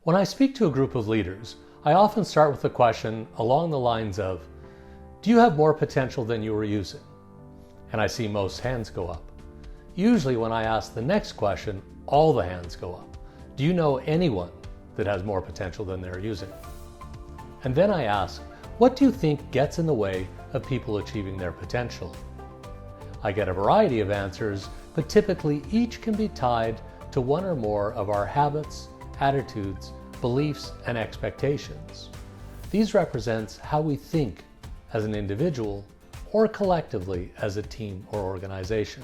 When I speak to a group of leaders, I often start with a question along the lines of, do you have more potential than you are using? And I see most hands go up. Usually when I ask the next question, all the hands go up. Do you know anyone that has more potential than they're using? And then I ask, what do you think gets in the way of people achieving their potential? I get a variety of answers, but typically each can be tied to one or more of our habits, attitudes, beliefs, and expectations. These represent how we think as an individual or collectively as a team or organization.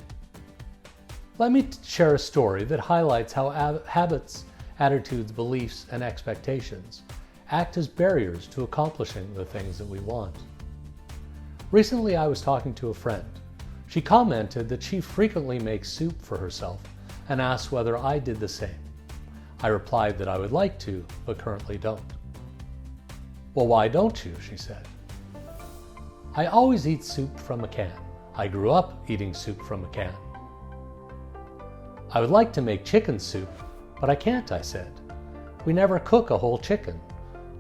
Let me share a story that highlights how habits, attitudes, beliefs, and expectations act as barriers to accomplishing the things that we want. Recently, I was talking to a friend. She commented that she frequently makes soup for herself and asked whether I did the same. I replied that I would like to, but currently don't. Well, why don't you? She said. I always eat soup from a can. I grew up eating soup from a can. I would like to make chicken soup, but I can't, I said. We never cook a whole chicken.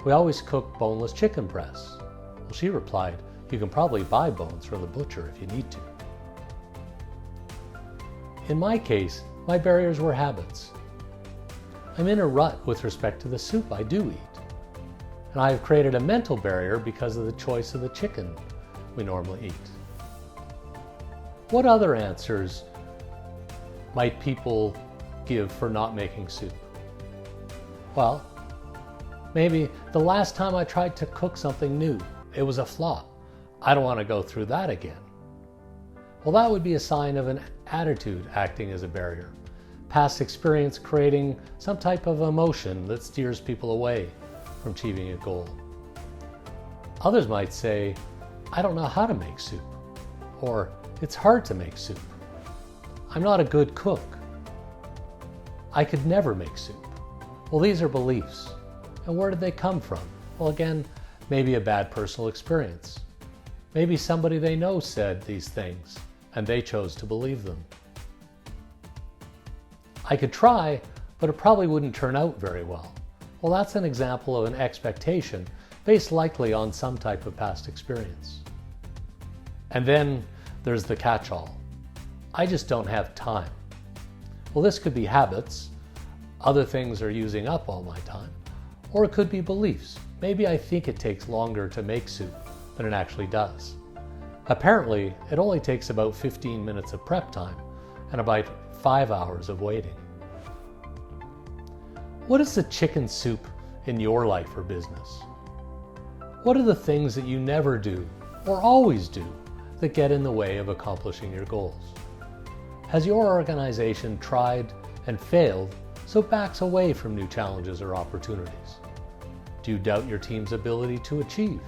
We always cook boneless chicken breasts. Well, she replied, you can probably buy bones from the butcher if you need to. In my case, my barriers were habits. I'm in a rut with respect to the soup I do eat. And I have created a mental barrier because of the choice of the chicken we normally eat. What other answers might people give for not making soup? Well, maybe the last time I tried to cook something new, it was a flop. I don't want to go through that again. Well, that would be a sign of an attitude acting as a barrier. Past experience creating some type of emotion that steers people away from achieving a goal. Others might say, I don't know how to make soup, or it's hard to make soup. I'm not a good cook. I could never make soup. Well, these are beliefs. And where did they come from? Well, again, maybe a bad personal experience. Maybe somebody they know said these things, and they chose to believe them. I could try, but it probably wouldn't turn out very well. Well, that's an example of an expectation based likely on some type of past experience. And then there's the catch-all. I just don't have time. Well, this could be habits. Other things are using up all my time. Or it could be beliefs. Maybe I think it takes longer to make soup than it actually does. Apparently, it only takes about 15 minutes of prep time and about 5 hours of waiting. What is the chicken soup in your life or business? What are the things that you never do or always do that get in the way of accomplishing your goals? Has your organization tried and failed so it backs away from new challenges or opportunities? Do you doubt your team's ability to achieve?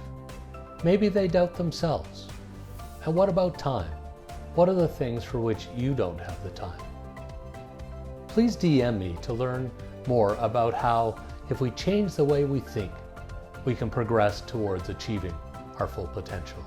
Maybe they doubt themselves. And what about time? What are the things for which you don't have the time? Please DM me to learn more about how, if we change the way we think, we can progress towards achieving our full potential.